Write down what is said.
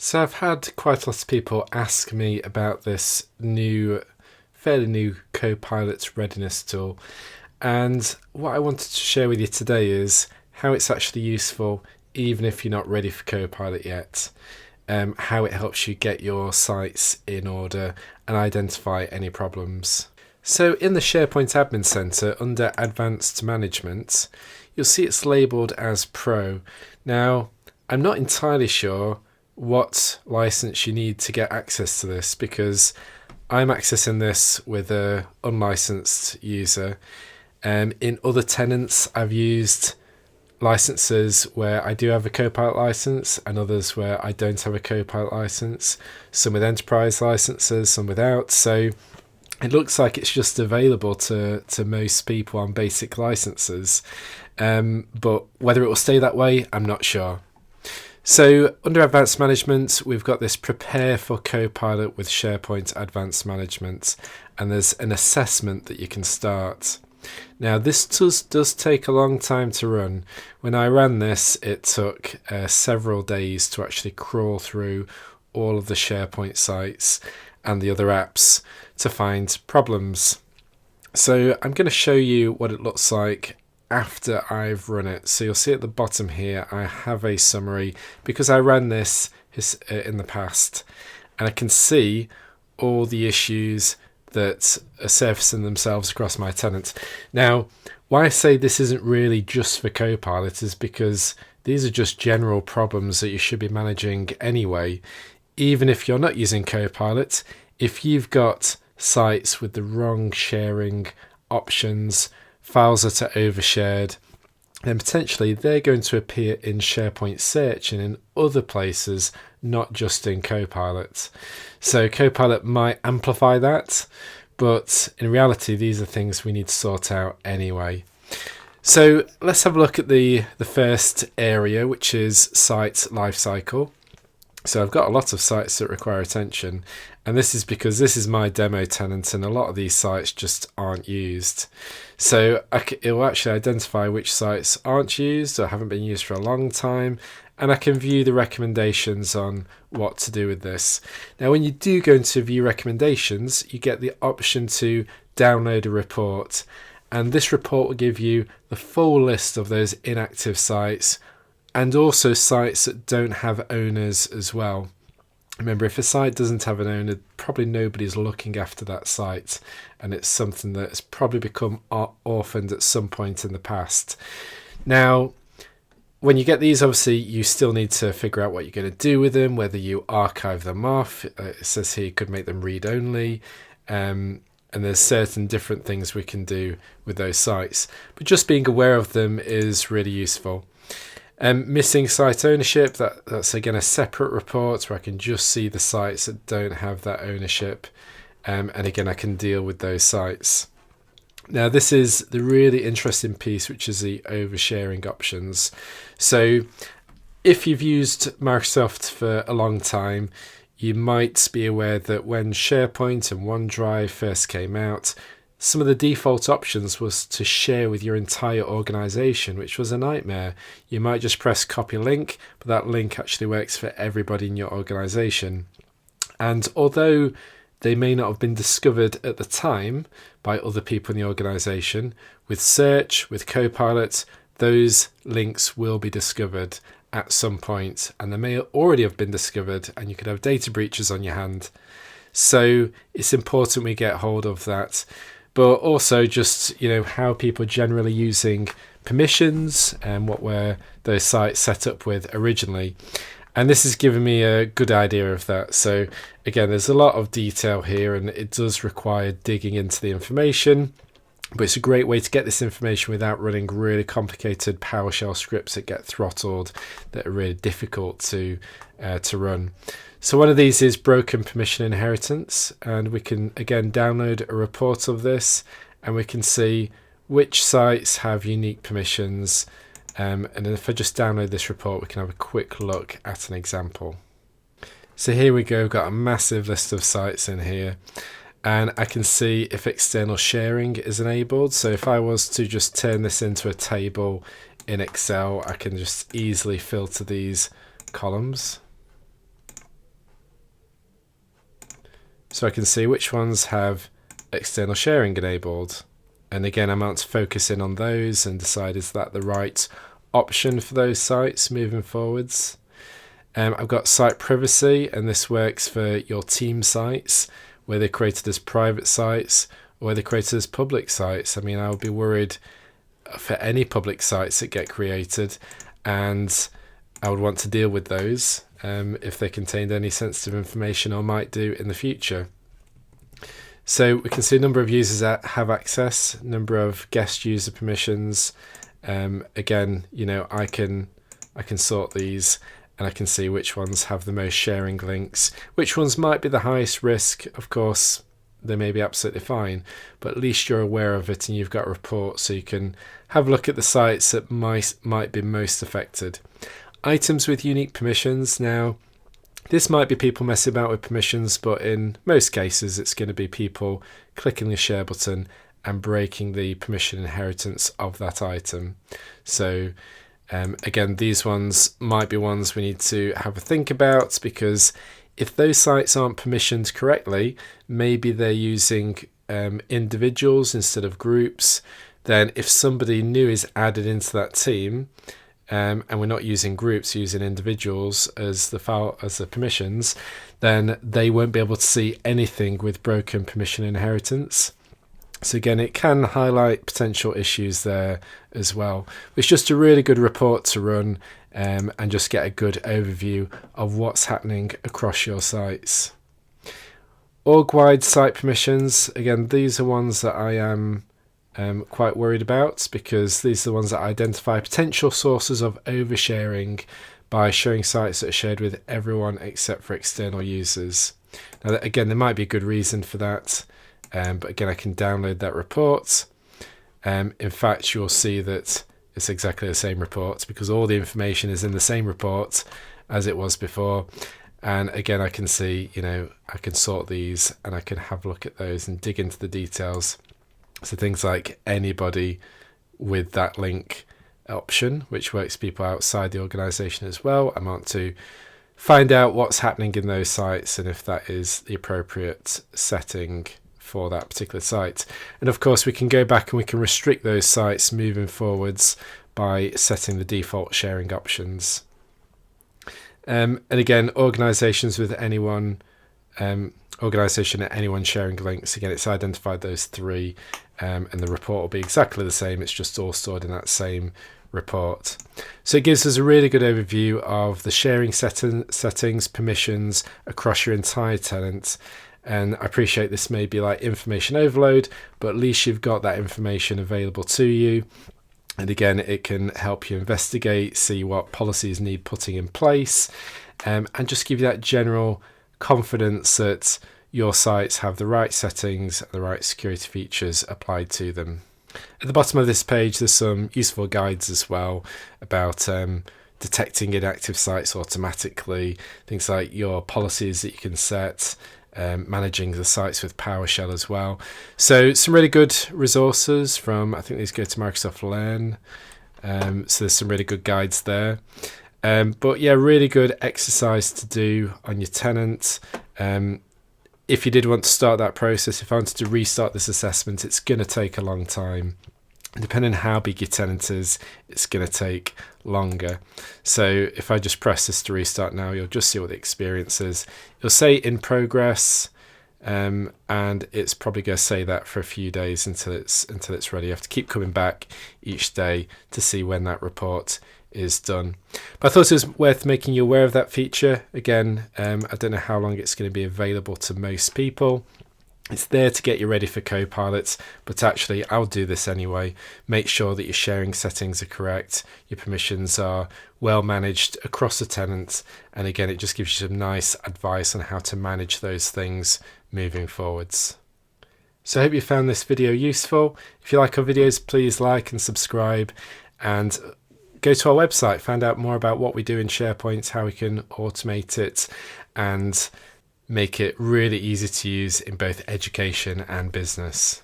So I've had quite a lot of people ask me about this fairly new Copilot readiness tool. And what I wanted to share with you today is how it's actually useful even if you're not ready for Copilot yet. How it helps you get your sites in order and identify any problems. So in the SharePoint Admin Center under Advanced Management, you'll see it's labeled as Pro. Now, I'm not entirely sure what license you need to get access to this because I'm accessing this with an unlicensed user. In other tenants, I've used licenses where I do have a Copilot license and others where I don't have a Copilot license, some with enterprise licenses, some without. So it looks like it's just available to most people on basic licenses, but whether it will stay that way, I'm not sure. So under Advanced Management, we've got this Prepare for Copilot with SharePoint Advanced Management, and there's an assessment that you can start. Now this does take a long time to run. When I ran this, it took several days to actually crawl through all of the SharePoint sites and the other apps to find problems. So I'm going to show you what it looks like after I've run it. So you'll see at the bottom here I have a summary because I ran this in the past, and I can see all the issues that are surfacing themselves across my tenant. Now, why I say this isn't really just for Copilot is because these are just general problems that you should be managing anyway. Even if you're not using Copilot, if you've got sites with the wrong sharing options, files that are overshared, then potentially they're going to appear in SharePoint Search and in other places, not just in Copilot. So Copilot might amplify that, but in reality, these are things we need to sort out anyway. So let's have a look at the first area, which is site lifecycle. So I've got a lot of sites that require attention, and this is because this is my demo tenant and a lot of these sites just aren't used. So it will actually identify which sites aren't used or haven't been used for a long time, and I can view the recommendations on what to do with this. Now when you do go into view recommendations, you get the option to download a report, and this report will give you the full list of those inactive sites and also sites that don't have owners as well. Remember, if a site doesn't have an owner, probably nobody's looking after that site, and it's something that's probably become orphaned at some point in the past. Now, when you get these, obviously, you still need to figure out what you're going to do with them, whether you archive them off. It says here you could make them read-only, and there's certain different things we can do with those sites. But just being aware of them is really useful. Missing site ownership, that's again a separate report where I can just see the sites that don't have that ownership, and again I can deal with those sites. Now this is the really interesting piece, which is the oversharing options. So if you've used Microsoft for a long time, you might be aware that when SharePoint and OneDrive first came out, some of the default options was to share with your entire organization, which was a nightmare. You might just press copy link, but that link actually works for everybody in your organization. And although they may not have been discovered at the time by other people in the organization, with Search, with Copilot, those links will be discovered at some point, and they may already have been discovered, and you could have data breaches on your hand. So it's important we get hold of that. But also just, how people are generally using permissions and what were those sites set up with originally. And this has given me a good idea of that. So again, there's a lot of detail here and it does require digging into the information, but it's a great way to get this information without running really complicated PowerShell scripts that get throttled, that are really difficult to run. So one of these is broken permission inheritance, and we can again download a report of this, and we can see which sites have unique permissions. And then if I just download this report, we can have a quick look at an example. So here we go, got a massive list of sites in here, and I can see if external sharing is enabled. So if I was to just turn this into a table in Excel, I can just easily filter these columns. So I can see which ones have external sharing enabled. And again, I'm out to focus in on those and decide is that the right option for those sites moving forwards. I've got site privacy, and this works for your team sites, where they're created as private sites or where they're created as public sites. I mean, I would be worried for any public sites that get created, and I would want to deal with those if they contained any sensitive information or might do in the future. So we can see a number of users that have access, number of guest user permissions. Again, I can sort these, and I can see which ones have the most sharing links, which ones might be the highest risk. Of course, they may be absolutely fine, but at least you're aware of it and you've got a report, so you can have a look at the sites that might be most affected. Items with unique permissions. Now, this might be people messing about with permissions, but in most cases it's going to be people clicking the share button and breaking the permission inheritance of that item. So again, these ones might be ones we need to have a think about, because if those sites aren't permissioned correctly, maybe they're using individuals instead of groups. Then if somebody new is added into that team, and we're not using groups, using individuals as the permissions, then they won't be able to see anything with broken permission inheritance. So again, it can highlight potential issues there as well. It's just a really good report to run and just get a good overview of what's happening across your sites. Org-wide site permissions. Again, these are ones that I am quite worried about, because these are the ones that identify potential sources of oversharing by showing sites that are shared with everyone except for external users. Now, again, there might be a good reason for that. But again, I can download that report. In fact, you'll see that it's exactly the same report, because all the information is in the same report as it was before. And again, I can see, I can sort these and I can have a look at those and dig into the details. So things like anybody with that link option, which works people outside the organization as well. I want to find out what's happening in those sites and if that is the appropriate setting for that particular site. And of course, we can go back and we can restrict those sites moving forwards by setting the default sharing options. And again, organizations with anyone, organization at anyone sharing links. Again, it's identified those three, and the report will be exactly the same. It's just all stored in that same report. So it gives us a really good overview of the sharing settings, permissions across your entire tenant. And I appreciate this may be like information overload, but at least you've got that information available to you. And again, it can help you investigate, see what policies need putting in place, and just give you that general confidence that your sites have the right settings, the right security features applied to them. At the bottom of this page, there's some useful guides as well about detecting inactive sites automatically, things like your policies that you can set, managing the sites with PowerShell as well. So some really good resources from, I think these go to Microsoft Learn. So there's some really good guides there. But yeah, really good exercise to do on your tenant. If you did want to start that process, if I wanted to restart this assessment, it's going to take a long time. Depending on how big your tenant is, it's going to take longer. So if I just press this to restart now, you'll just see what the experience is. It'll say in progress, and it's probably going to say that for a few days until it's ready. You have to keep coming back each day to see when that report is done. But I thought it was worth making you aware of that feature. Again, I don't know how long it's going to be available to most people. It's there to get you ready for Copilot, but actually I'll do this anyway. Make sure that your sharing settings are correct, your permissions are well managed across the tenant, and again, it just gives you some nice advice on how to manage those things moving forwards. So I hope you found this video useful. If you like our videos, please like and subscribe, and go to our website, find out more about what we do in SharePoint, how we can automate it, and make it really easy to use in both education and business.